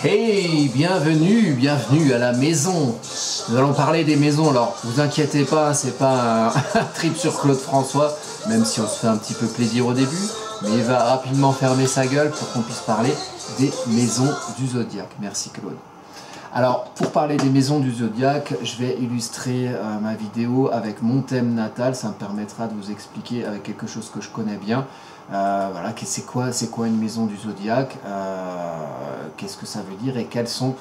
Hey, bienvenue à la maison. Nous allons parler des maisons. Alors, vous inquiétez pas, c'est pas un trip sur Claude François, même si on se fait un petit peu plaisir au début, mais il va rapidement fermer sa gueule pour qu'on puisse parler des maisons du zodiaque. Merci Claude. Alors, pour parler des maisons du zodiaque, je vais illustrer ma vidéo avec mon thème natal. Ça me permettra de vous expliquer avec quelque chose que je connais bien. Voilà, c'est quoi une maison du zodiaque, qu'est-ce que ça veut dire et quelles sont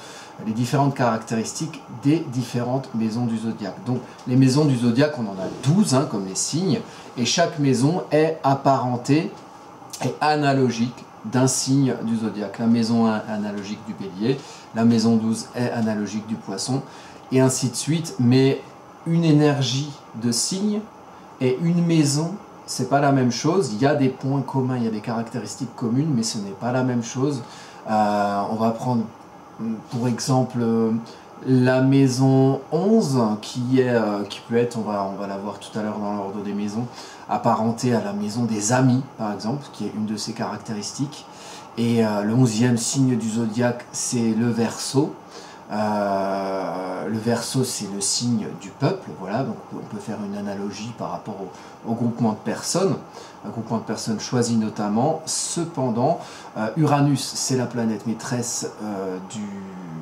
les différentes caractéristiques des différentes maisons du zodiaque. Donc, les maisons du zodiaque, on en a 12, hein, comme les signes, et chaque maison est apparentée et analogique d'un signe du zodiaque. La maison 1 est analogique du bélier, la maison 12 est analogique du poisson, et ainsi de suite. Mais une énergie de signe et une maison, c'est pas la même chose. Il y a des points communs, il y a des caractéristiques communes, mais ce n'est pas la même chose. On va prendre pour exemple la maison 11 qui peut être, on va la voir tout à l'heure dans l'ordre des maisons, apparentée à la maison des amis par exemple, qui est une de ses caractéristiques. Et le 11e signe du zodiaque, c'est le Verseau. Le Verseau, c'est le signe du peuple, voilà, donc on peut faire une analogie par rapport au groupement de personnes, un groupement de personnes choisies notamment. Cependant, Uranus, c'est la planète maîtresse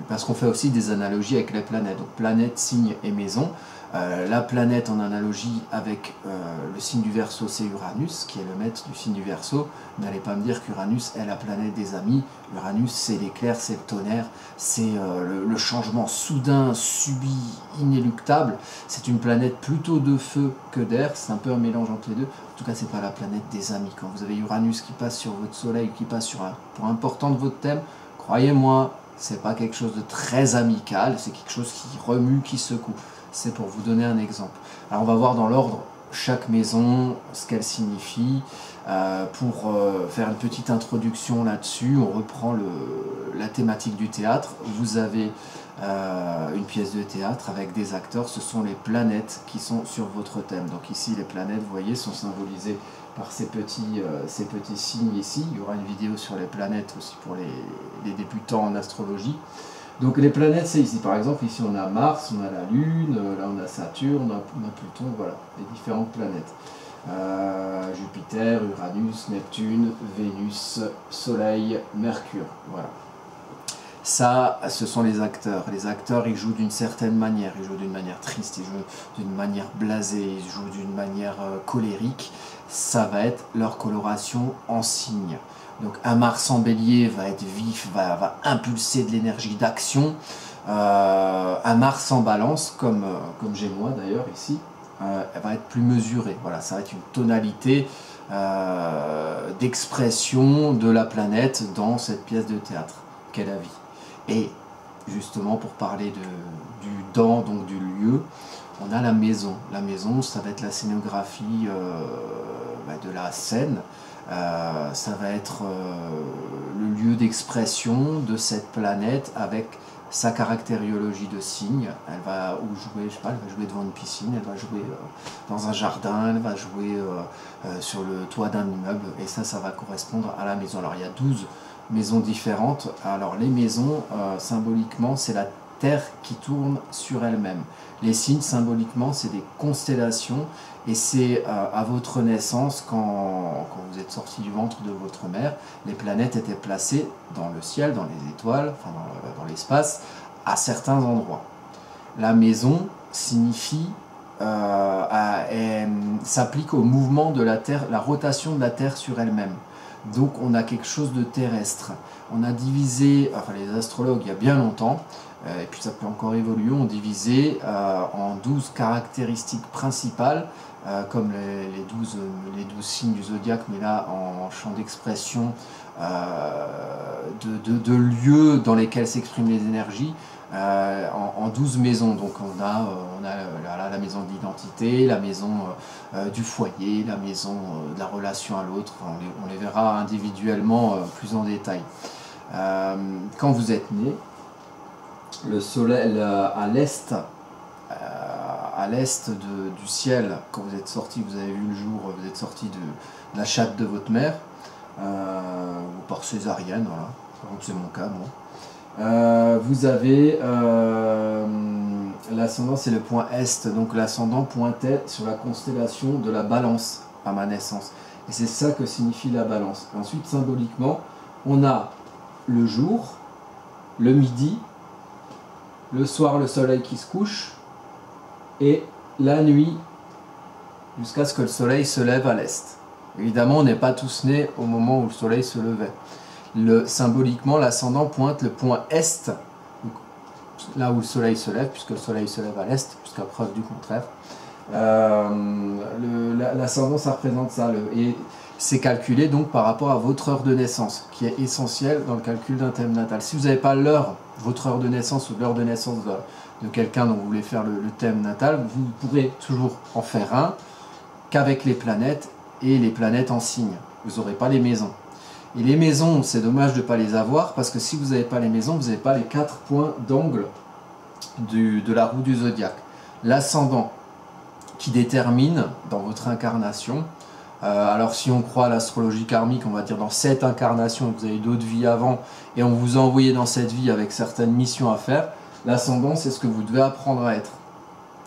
parce qu'on fait aussi des analogies avec les planètes, donc planète, signe et maison. La planète en analogie avec le signe du Verseau, c'est Uranus, qui est le maître du signe du Verseau. N'allez pas me dire qu'Uranus est la planète des amis. Uranus, c'est l'éclair, c'est le tonnerre, c'est le changement soudain, subi, inéluctable. C'est une planète plutôt de feu que d'air, c'est un peu un mélange entre les deux. En tout cas, c'est pas la planète des amis. Quand vous avez Uranus qui passe sur votre soleil, qui passe sur un point important de votre thème, croyez-moi, c'est pas quelque chose de très amical, c'est quelque chose qui remue, qui secoue. C'est pour vous donner un exemple. Alors on va voir dans l'ordre chaque maison, ce qu'elle signifie. Pour faire une petite introduction là-dessus, on reprend la thématique du théâtre. Vous avez une pièce de théâtre avec des acteurs, ce sont les planètes qui sont sur votre thème. Donc ici les planètes, vous voyez, sont symbolisées par ces petits signes ici. Il y aura une vidéo sur les planètes aussi pour les débutants en astrologie. Donc les planètes, c'est ici. Par exemple, ici on a Mars, on a la Lune, là on a Saturne, on a Pluton, voilà, les différentes planètes. Jupiter, Uranus, Neptune, Vénus, Soleil, Mercure, voilà. Ça, ce sont les acteurs. Les acteurs, ils jouent d'une certaine manière. Ils jouent d'une manière triste, ils jouent d'une manière blasée, ils jouent d'une manière colérique. Ça va être leur coloration en signe. Donc un Mars en bélier va être vif, va impulser de l'énergie d'action. Un Mars en balance, comme j'ai moi d'ailleurs ici, elle va être plus mesurée. Voilà, ça va être une tonalité d'expression de la planète dans cette pièce de théâtre qu'est la vie. Et justement pour parler donc du lieu, on a la maison. La maison, ça va être la scénographie de la scène. Ça va être le lieu d'expression de cette planète avec sa caractériologie de signe. Elle va jouer, je sais pas, elle va jouer devant une piscine, elle va jouer dans un jardin, elle va jouer sur le toit d'un immeuble, et ça va correspondre à la maison. Alors il y a 12 maisons différentes. Alors les maisons, symboliquement, c'est la Terre qui tourne sur elle-même. Les signes, symboliquement, c'est des constellations, et c'est à votre naissance, quand vous êtes sorti du ventre de votre mère, les planètes étaient placées dans le ciel, dans les étoiles, enfin dans l'espace, à certains endroits. La maison signifie, s'applique au mouvement de la Terre, la rotation de la Terre sur elle-même. Donc on a quelque chose de terrestre. On a divisé, enfin les astrologues il y a bien longtemps, et puis ça peut encore évoluer, on divisait en 12 caractéristiques principales, comme les 12 signes du zodiaque, mais là en champ d'expression de lieux dans lesquels s'expriment les énergies, en 12 maisons. Donc on a la maison de l'identité, la maison du foyer, la maison de la relation à l'autre. On les verra individuellement plus en détail. Quand vous êtes né, le soleil à l'est du ciel, quand vous êtes sorti, vous avez vu le jour, vous êtes sorti de la chatte de votre mère, ou par césarienne, voilà, c'est mon cas, moi. Vous avez l'ascendant, c'est le point Est, donc l'ascendant pointait sur la constellation de la Balance à ma naissance. Et c'est ça que signifie la Balance. Ensuite, symboliquement, on a le jour, le midi, le soir, le soleil qui se couche, et la nuit, jusqu'à ce que le soleil se lève à l'est. Évidemment, on n'est pas tous nés au moment où le soleil se levait. Symboliquement, l'ascendant pointe le point Est, là où le soleil se lève, puisque le soleil se lève à l'est, jusqu'à preuve du contraire. L'ascendant, ça représente ça. Et c'est calculé donc par rapport à votre heure de naissance, qui est essentielle dans le calcul d'un thème natal. Si vous n'avez pas l'heure, votre heure de naissance ou l'heure de naissance de quelqu'un dont vous voulez faire le thème natal, vous pourrez toujours en faire un qu'avec les planètes et les planètes en signe. Vous n'aurez pas les maisons. Et les maisons, c'est dommage de ne pas les avoir, parce que si vous n'avez pas les maisons, vous n'avez pas les 4 points d'angle de la roue du zodiaque. L'ascendant qui détermine dans votre incarnation, alors si on croit à l'astrologie karmique, on va dire dans cette incarnation, vous avez d'autres vies avant, et on vous a envoyé dans cette vie avec certaines missions à faire, l'ascendant, c'est ce que vous devez apprendre à être.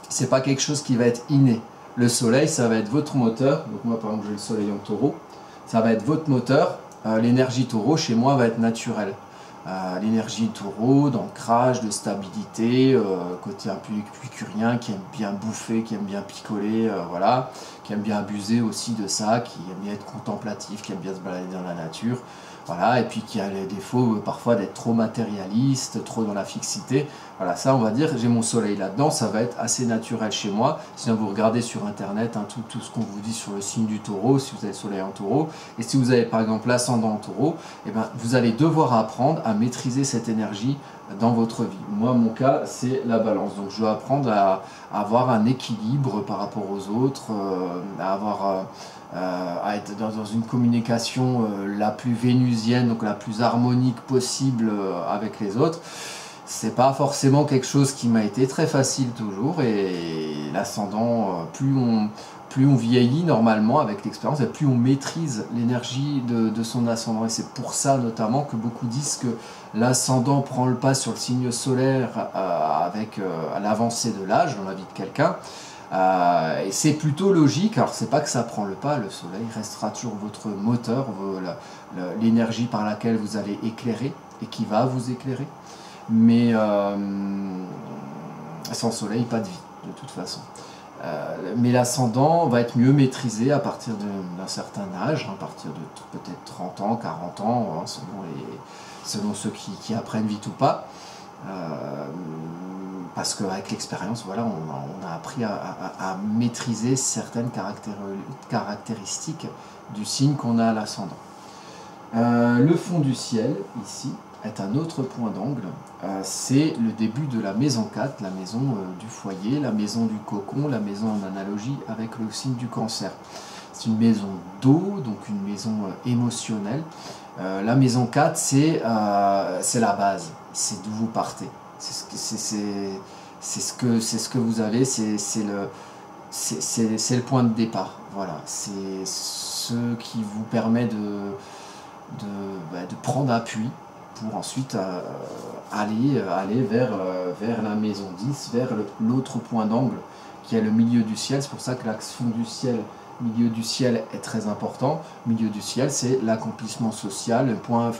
C'est pas quelque chose qui va être inné. Le soleil, ça va être votre moteur. Donc moi, par exemple, j'ai le soleil en taureau. Ça va être votre moteur. L'énergie taureau, chez moi, va être naturelle. L'énergie taureau, d'ancrage, de stabilité, côté un peu épicurien, qui aime bien bouffer, qui aime bien picoler, voilà, qui aime bien abuser aussi de ça, qui aime bien être contemplatif, qui aime bien se balader dans la nature. Voilà, et puis qui a les défauts parfois d'être trop matérialiste, trop dans la fixité. Voilà, ça on va dire, j'ai mon soleil là-dedans, ça va être assez naturel chez moi. Sinon vous regardez sur internet tout ce qu'on vous dit sur le signe du taureau, si vous avez le soleil en taureau. Et si vous avez par exemple l'ascendant en taureau, eh ben, vous allez devoir apprendre à maîtriser cette énergie dans votre vie. Moi, mon cas, c'est la balance. Donc je dois apprendre à avoir un équilibre par rapport aux autres, à être dans une communication la plus vénusienne, donc la plus harmonique possible avec les autres. C'est pas forcément quelque chose qui m'a été très facile toujours, et l'ascendant, plus on vieillit normalement avec l'expérience, et plus on maîtrise l'énergie de son ascendant. Et c'est pour ça notamment que beaucoup disent que l'ascendant prend le pas sur le signe solaire avec l'avancée de l'âge dans la vie de quelqu'un. Et c'est plutôt logique. Alors c'est pas que ça prend le pas, le soleil restera toujours votre moteur, l'énergie par laquelle vous allez éclairer et qui va vous éclairer. Mais sans soleil, pas de vie, de toute façon. Mais l'ascendant va être mieux maîtrisé à partir d'un certain âge, à partir de peut-être 30 ans, 40 ans, hein, selon ceux qui apprennent vite ou pas. Parce qu'avec l'expérience, voilà, on a appris à maîtriser certaines caractéristiques du signe qu'on a à l'ascendant. Le fond du ciel, ici, est un autre point d'angle. C'est le début de la maison 4, la maison du foyer, la maison du cocon, la maison en analogie avec le signe du Cancer. C'est une maison d'eau, donc une maison émotionnelle. La maison 4, c'est la base, c'est d'où vous partez. C'est ce que vous avez, c'est le point de départ. Voilà, c'est ce qui vous permet de prendre appui pour ensuite aller vers la maison 10, vers l'autre point d'angle qui est le milieu du ciel. C'est pour ça que l'axe fond du ciel, milieu du ciel est très important. Milieu du ciel, c'est l'accomplissement social, le point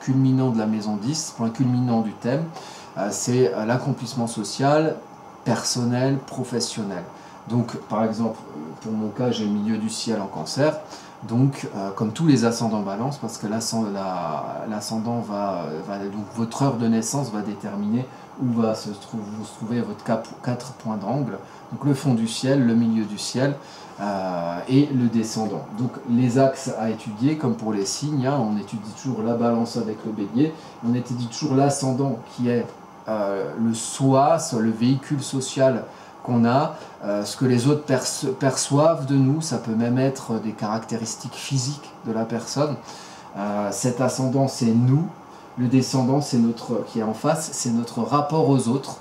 culminant de la maison 10, point culminant du thème, c'est l'accomplissement social, personnel, professionnel. Donc par exemple, pour mon cas, j'ai le milieu du ciel en Cancer. Donc, comme tous les ascendants balance, parce que l'ascendant donc votre heure de naissance va déterminer où va se trouver votre 4 points d'angle. Donc le fond du ciel, le milieu du ciel et le descendant. Donc les axes à étudier, comme pour les signes, hein, on étudie toujours la balance avec le bélier, on étudie toujours l'ascendant qui est le soi, le véhicule social qu'on a, ce que les autres perçoivent de nous, ça peut même être des caractéristiques physiques de la personne. Cet ascendant, c'est nous, le descendant, c'est qui est en face, c'est notre rapport aux autres,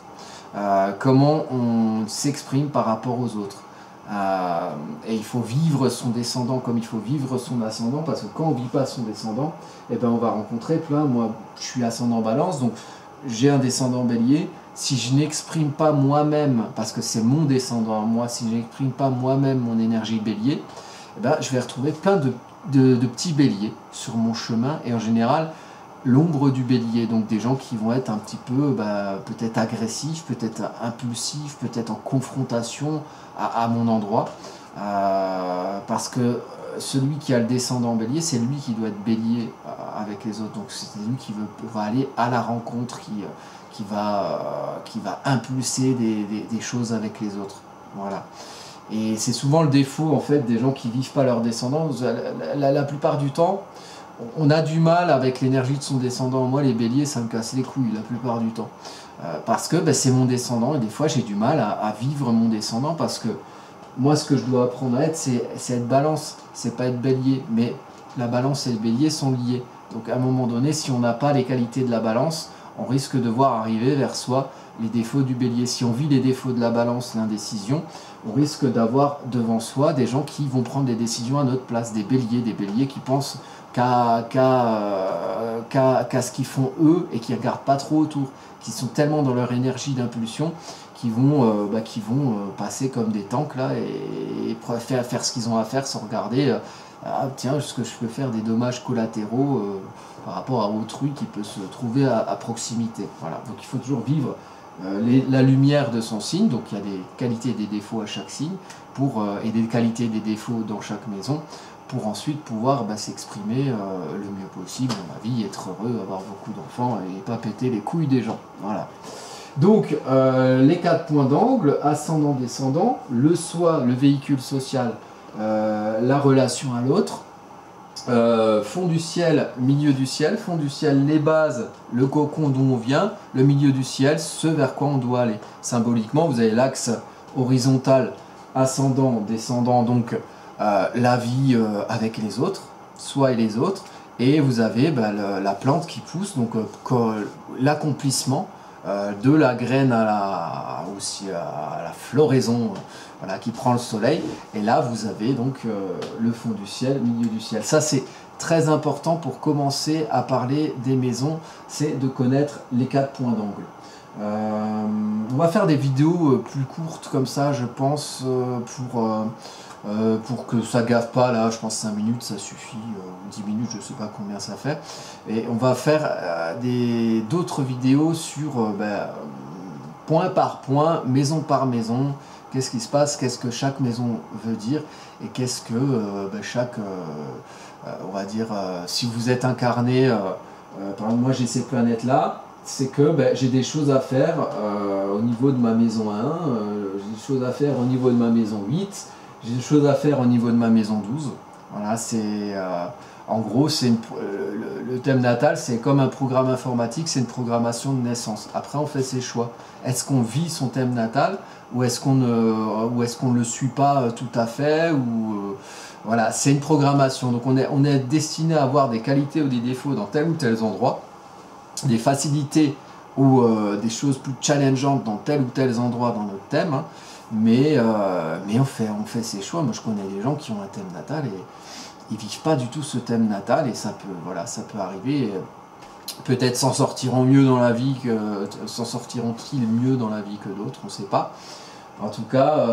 comment on s'exprime par rapport aux autres. Et il faut vivre son descendant comme il faut vivre son ascendant, parce que quand on ne vit pas son descendant, eh ben on va rencontrer plein. Moi, je suis ascendant balance, donc j'ai un descendant bélier. Si je n'exprime pas moi-même, parce que c'est mon descendant à moi, si je n'exprime pas moi-même mon énergie bélier, eh ben, je vais retrouver plein de petits béliers sur mon chemin, et en général, l'ombre du bélier, donc des gens qui vont être un petit peu peut-être agressifs, peut-être impulsifs, peut-être en confrontation à mon endroit, parce que celui qui a le descendant bélier, c'est lui qui doit être bélier avec les autres, donc c'est lui qui va aller à la rencontre, qui va impulser des choses avec les autres. Voilà. Et c'est souvent le défaut en fait des gens qui vivent pas leur descendant. La plupart du temps, on a du mal avec l'énergie de son descendant. Moi, les béliers, ça me casse les couilles la plupart du temps. Parce que c'est mon descendant, et des fois j'ai du mal à vivre mon descendant, parce que moi, ce que je dois apprendre à être, c'est être balance, c'est pas être bélier. Mais la balance et le bélier sont liés. Donc à un moment donné, si on n'a pas les qualités de la balance, on risque de voir arriver vers soi les défauts du bélier. Si on vit les défauts de la balance, l'indécision, on risque d'avoir devant soi des gens qui vont prendre des décisions à notre place, des béliers qui pensent qu'à ce qu'ils font eux et qui ne regardent pas trop autour, qui sont tellement dans leur énergie d'impulsion qui vont passer comme des tanks là, et faire ce qu'ils ont à faire sans regarder tiens, est-ce que je peux faire des dommages collatéraux par rapport à autrui qui peut se trouver à proximité. Voilà. Donc il faut toujours vivre la lumière de son signe, donc il y a des qualités et des défauts à chaque signe, et des qualités et des défauts dans chaque maison, pour ensuite pouvoir s'exprimer le mieux possible dans la vie, être heureux, avoir beaucoup d'enfants et pas péter les couilles des gens. Voilà. Donc les 4 points d'angle, ascendant, descendant, le soi, le véhicule social, la relation à l'autre, fond du ciel, milieu du ciel, fond du ciel, les bases, le cocon d'où on vient, le milieu du ciel, ce vers quoi on doit aller. Symboliquement, vous avez l'axe horizontal, ascendant, descendant, donc la vie avec les autres, soi et les autres, et vous avez la plante qui pousse, donc l'accomplissement de la graine aussi à la floraison, voilà, qui prend le soleil, et là vous avez donc le fond du ciel, milieu du ciel. Ça c'est très important pour commencer à parler des maisons, c'est de connaître les 4 points d'angle. On va faire des vidéos plus courtes comme ça, je pense, pour que ça gaffe pas, là je pense 5 minutes ça suffit, ou 10 minutes, je sais pas combien ça fait, et on va faire d'autres vidéos sur point par point, maison par maison, qu'est-ce qui se passe, qu'est-ce que chaque maison veut dire, et qu'est-ce que on va dire, si vous êtes incarné, par exemple moi j'ai ces planètes là, c'est que j'ai des choses à faire au niveau de ma maison 1, j'ai des choses à faire au niveau de ma maison 8, j'ai des choses à faire au niveau de ma maison 12. Voilà, c'est en gros, le thème natal, c'est comme un programme informatique, c'est une programmation de naissance. Après, on fait ses choix. Est-ce qu'on vit son thème natal, ou est-ce qu'on ne le suit pas tout à fait, voilà, c'est une programmation. Donc on est destiné à avoir des qualités ou des défauts dans tel ou tel endroit, des facilités ou des choses plus challengeantes dans tel ou tel endroit dans notre thème, hein. Mais on fait ses choix. Moi je connais des gens qui ont un thème natal et ils vivent pas du tout ce thème natal, et ça peut arriver. Peut-être s'en sortiront mieux dans la vie s'en sortiront-ils mieux dans la vie que d'autres, on ne sait pas. En tout cas,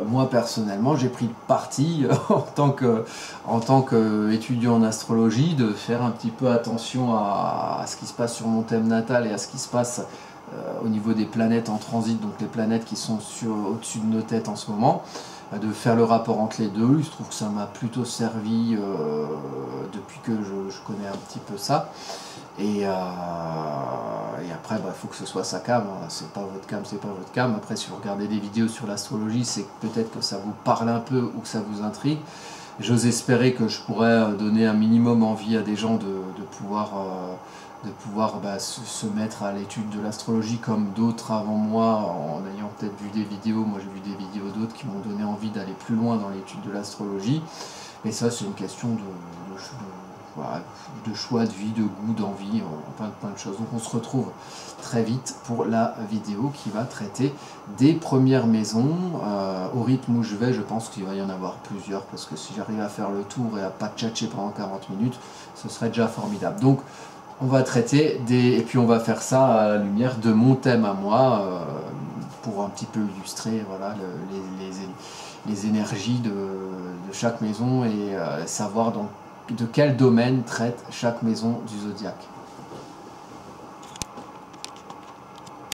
moi personnellement, j'ai pris le parti en tant qu'étudiant en astrologie de faire un petit peu attention à ce qui se passe sur mon thème natal et à ce qui se passe au niveau des planètes en transit, donc les planètes qui sont au-dessus de nos têtes en ce moment, de faire le rapport entre les deux. Je trouve que ça m'a plutôt servi depuis que je connais un petit peu ça. Et après, il faut que ce soit sa cam, hein. C'est pas votre cam, c'est pas votre cam. Après, si vous regardez des vidéos sur l'astrologie, c'est peut-être que ça vous parle un peu ou que ça vous intrigue. J'ose espérer que je pourrais donner un minimum envie à des gens de pouvoir se mettre à l'étude de l'astrologie comme d'autres avant moi, en ayant peut-être vu des vidéos. Moi j'ai vu des vidéos d'autres qui m'ont donné envie d'aller plus loin dans l'étude de l'astrologie, mais ça c'est une question voilà, de choix de vie, de goût, d'envie, plein de choses. Donc on se retrouve très vite pour la vidéo qui va traiter des premières maisons. Au rythme où je vais, je pense qu'il va y en avoir plusieurs, parce que si j'arrive à faire le tour et à pas tchatcher pendant 40 minutes, ce serait déjà formidable. Donc on va traiter et puis on va faire ça à la lumière de mon thème à moi, pour un petit peu illustrer, voilà, les énergies de chaque maison, et savoir de quel domaine traite chaque maison du zodiaque.